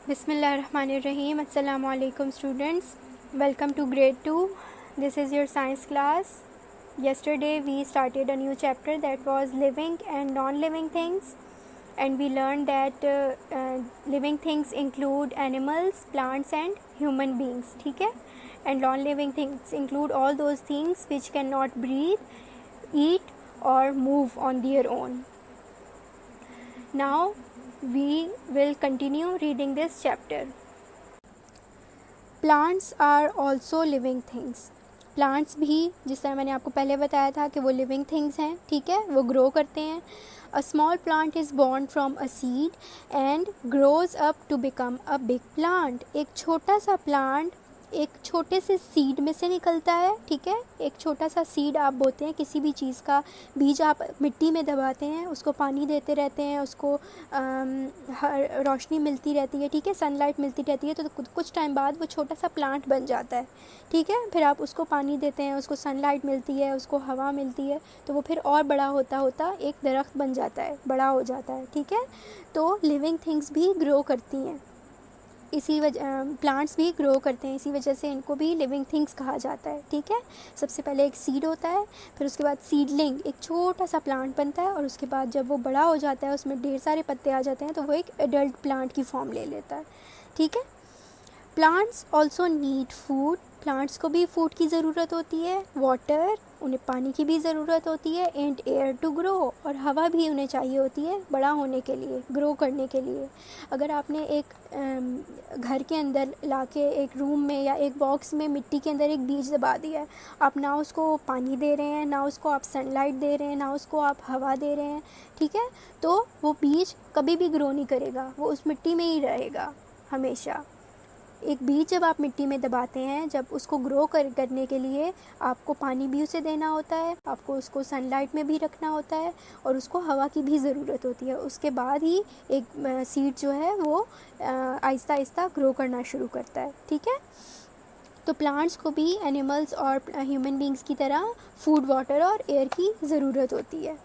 Bismillahirrahmanirrahim. Assalamu alaikum students. Welcome to grade 2. This is your science class. Yesterday we started a new chapter that was living and non-living things, and we learned that living things include animals, plants and human beings. ठीक है? And non-living things include all those things which cannot breathe, eat or move on their own. Now we will continue reading this chapter. Plants are also living things. Plants भी, जिस तरह मैंने आपको पहले बताया था कि वो living things हैं, ठीक है, वो grow करते हैं. A small plant is born from a seed and grows up to become a big plant. एक छोटा सा plant एक छोटे से सीड में से निकलता है, ठीक है. एक छोटा सा सीड आप बोते हैं, किसी भी चीज़ का बीज आप मिट्टी में दबाते हैं, उसको पानी देते रहते हैं, उसको रोशनी मिलती रहती है, ठीक है, सनलाइट मिलती रहती है, तो कुछ टाइम बाद वो छोटा सा प्लांट बन जाता है, ठीक है. फिर आप उसको पानी देते हैं, उसको सनलाइट मिलती है, उसको हवा मिलती है, तो वो फिर और बड़ा होता होता एक दरख्त बन जाता है, बड़ा हो जाता है, ठीक है. तो लिविंग थिंग्स भी ग्रो करती हैं, इसी वजह प्लांट्स भी ग्रो करते हैं, इसी वजह से इनको भी लिविंग थिंग्स कहा जाता है, ठीक है. सबसे पहले एक सीड होता है, फिर उसके बाद सीडलिंग एक छोटा सा प्लांट बनता है, और उसके बाद जब वो बड़ा हो जाता है, उसमें ढेर सारे पत्ते आ जाते हैं, तो वो एक एडल्ट प्लांट की फॉर्म ले लेता है, ठीक है. Plants also need food. Plants को भी फूड की ज़रूरत होती है, वाटर, उन्हें पानी की भी ज़रूरत होती है, एंड एयर टू ग्रो, और हवा भी उन्हें चाहिए होती है बड़ा होने के लिए, ग्रो करने के लिए. अगर आपने एक घर के अंदर लाके एक रूम में या एक बॉक्स में मिट्टी के अंदर एक बीज दबा दिया है, आप ना उसको पानी दे रहे हैं, ना उसको आप सनलाइट दे रहे हैं, ना उसको आप हवा दे रहे हैं, ठीक है, तो वो बीज कभी भी ग्रो नहीं करेगा, वो उस मिट्टी में ही रहेगा हमेशा. एक बीज जब आप मिट्टी में दबाते हैं, जब उसको ग्रो करने के लिए आपको पानी भी उसे देना होता है, आपको उसको सनलाइट में भी रखना होता है, और उसको हवा की भी ज़रूरत होती है. उसके बाद ही एक सीड जो है वो आहिस्ता आहिस्ता ग्रो करना शुरू करता है, ठीक है. तो प्लांट्स को भी एनिमल्स और ह्यूमन बींग्स की तरह फूड, वाटर और एयर की ज़रूरत होती है.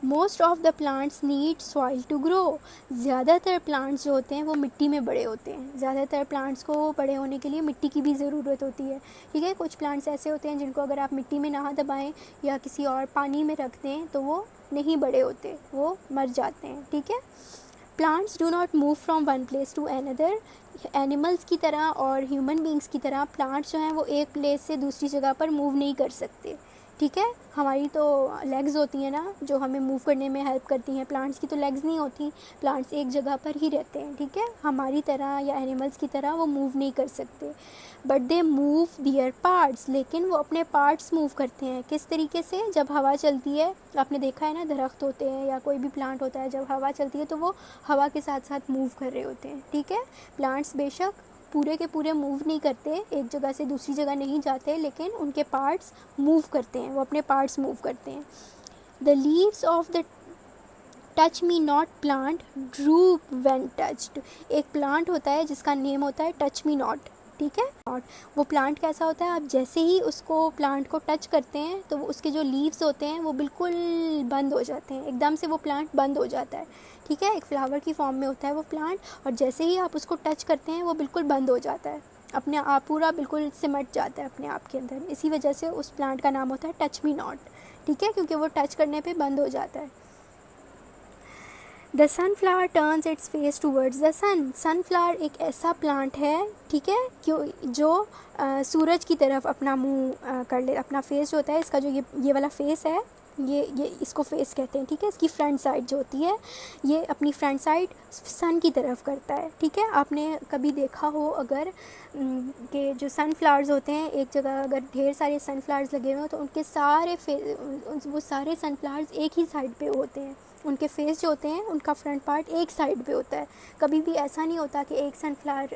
Most of the plants need soil to grow. ज़्यादातर प्लांट्स जो होते हैं वो मिट्टी में बड़े होते हैं. ज़्यादातर प्लांट्स को बड़े होने के लिए मिट्टी की भी ज़रूरत होती है, ठीक है. कुछ प्लांट्स ऐसे होते हैं जिनको अगर आप मिट्टी में ना दबाएं या किसी और पानी में रख दें तो वो नहीं बड़े होते, वो मर जाते हैं, ठीक है. Plants do not move from one place to another. Animals की तरह और ह्यूमन बींग्स की तरह प्लांट्स जो हैं वो एक प्लेस से दूसरी जगह पर मूव नहीं कर सकते, ठीक है. हमारी तो लेग्स होती हैं ना, जो हमें मूव करने में हेल्प करती हैं. प्लांट्स की तो लेग्स नहीं होती, प्लांट्स एक जगह पर ही रहते हैं, ठीक है. हमारी तरह या एनिमल्स की तरह वो मूव नहीं कर सकते. But they move their parts. लेकिन वो अपने पार्ट्स मूव करते हैं. किस तरीके से? जब हवा चलती है, आपने देखा है ना, दरख्त होते हैं या कोई भी प्लांट होता है, जब हवा चलती है तो वो हवा के साथ साथ मूव कर रहे होते हैं, ठीक है. प्लांट्स बेशक पूरे के पूरे मूव नहीं करते, एक जगह से दूसरी जगह नहीं जाते, लेकिन उनके पार्ट्स मूव करते हैं, वो अपने पार्ट्स मूव करते हैं. The leaves of the touch me not plant drupe when touched. एक प्लांट होता है जिसका नेम होता है टच मी नॉट, ठीक है. और वो प्लांट कैसा होता है? आप जैसे ही उसको प्लांट को टच करते हैं तो वो उसके जो लीव्स होते हैं वो बिल्कुल बंद हो जाते हैं, एकदम से वो प्लांट बंद हो जाता है, ठीक है. एक फ्लावर की फॉर्म में होता है वो प्लांट, और जैसे ही आप उसको टच करते हैं वो बिल्कुल बंद हो जाता है, अपने आप पूरा बिल्कुल सिमट जाता है अपने आप के अंदर. इसी वजह से उस प्लांट का नाम होता है टच मी नॉट, ठीक है, क्योंकि वो टच करने पे बंद हो जाता है. The sunflower turns its face towards the sun. Sunflower एक ऐसा प्लांट है, ठीक है, क्यों जो सूरज की तरफ अपना मुंह कर ले. अपना फेस जो होता है, इसका जो ये वाला फेस है, ये इसको फेस कहते हैं, ठीक है. इसकी फ्रंट साइड जो होती है, ये अपनी फ्रंट साइड सन की तरफ करता है, ठीक है. आपने कभी देखा हो अगर कि जो सनफ्लावर्स होते हैं, एक जगह अगर ढेर सारे सनफ्लावर्स लगे हुए हो तो उनके सारे वो सारे सनफ्लावर्स एक ही साइड पे होते हैं. उनके फेस जो होते हैं, उनका फ्रंट पार्ट एक साइड पे होता है. कभी भी ऐसा नहीं होता कि एक सनफ्लावर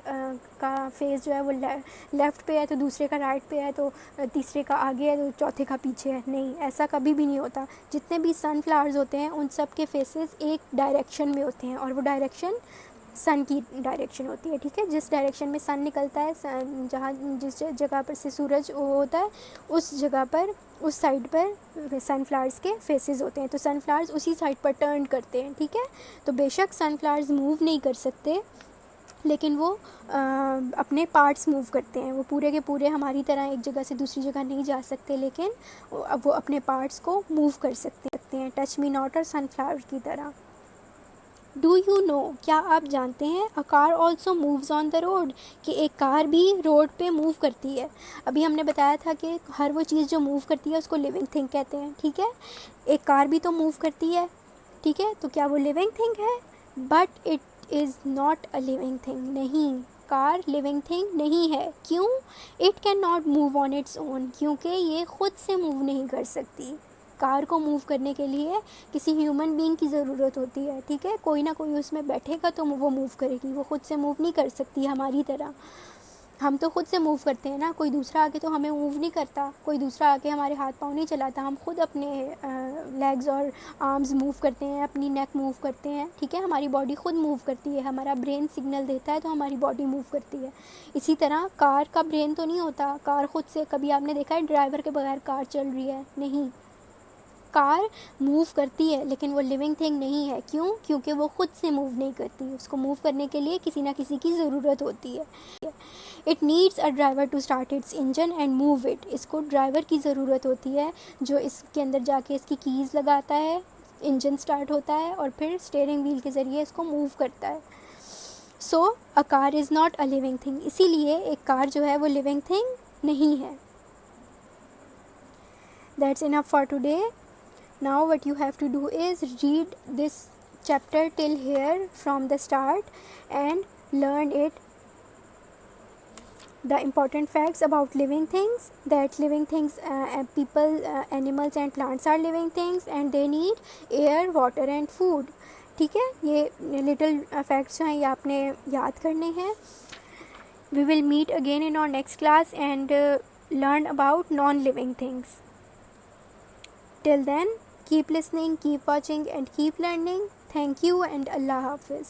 का फेस जो है वो लेफ़्ट पे है तो दूसरे का राइट पे है, तो तीसरे का आगे है तो चौथे का पीछे है. नहीं, ऐसा कभी भी नहीं होता. जितने भी सनफ्लावर्स होते हैं उन सब के फेसेस एक डायरेक्शन में होते हैं, और वो डायरेक्शन सन की डायरेक्शन होती है, ठीक है। जिस डायरेक्शन में सन निकलता है, जहाँ जिस जगह पर से सूरज वो होता है, उस जगह पर, उस साइड पर सनफ्लावर्स के फेसेस होते हैं। तो सनफ्लावर्स उसी साइड पर टर्न करते हैं, ठीक है। तो बेशक सनफ्लावर्स मूव नहीं कर सकते, लेकिन वो अपने पार्ट्स मूव करते हैं। वो पूरे के पूरे हमारी तरह एक जगह से दूसरी जगह नहीं जा सकते, लेकिन वो अपने पार्ट्स को मूव कर सकते हैं, टच मी नॉट और सनफ्लावर की तरह। डू यू नो, क्या आप जानते हैं, a car also moves on the road, कि एक कार भी रोड पे मूव करती है। अभी हमने बताया था कि हर वो चीज़ जो मूव करती है उसको लिविंग थिंग कहते हैं, ठीक है। एक कार भी तो मूव करती है, ठीक है। तो क्या वो लिविंग थिंग है? But it is not a living thing, नहीं, कार लिविंग थिंग नहीं है। क्यों? It can not move on its own, क्योंकि ये ख़ुद से मूव नहीं कर सकती। कार को मूव करने के लिए किसी ह्यूमन बीइंग की ज़रूरत होती है, ठीक है। कोई ना कोई उसमें बैठेगा तो वो मूव करेगी, वो ख़ुद से मूव नहीं कर सकती हमारी तरह। हम तो ख़ुद से मूव करते हैं ना, कोई दूसरा आके तो हमें मूव नहीं करता, कोई दूसरा आके हमारे हाथ पाँव नहीं चलाता। हम खुद अपने लेग्स और आर्म्स मूव करते हैं, अपनी नेक मूव करते हैं, ठीक है। हमारी बॉडी खुद मूव करती है, हमारा ब्रेन सिग्नल देता है तो हमारी बॉडी मूव करती है। इसी तरह कार का ब्रेन तो नहीं होता, कार खुद से, कभी आपने देखा है ड्राइवर के बगैर कार चल रही है? नहीं, कार मूव करती है, लेकिन वो लिविंग थिंग नहीं है। क्यों? क्योंकि वो खुद से मूव नहीं करती, उसको मूव करने के लिए किसी ना किसी की ज़रूरत होती है। It needs a driver to start its engine and move it, इसको ड्राइवर की ज़रूरत होती है जो इसके अंदर जाके इसकी कीज़ लगाता है, इंजन स्टार्ट होता है और फिर स्टीयरिंग व्हील के ज़रिए इसको मूव करता है। So a car is not a living thing, इसीलिए एक कार जो है वो लिविंग थिंग नहीं है। That's enough for today. Now what you have to do is read this chapter till here from the start and learn it, the important facts about living things, that living things, people, animals and plants are living things and they need air, water and food, ठीक है। ये little facts हैं, ये आपने याद करने हैं। We will meet again in our next class and learn about non-living things. Till then, keep listening, keep watching and keep learning. Thank you and Allah Hafiz.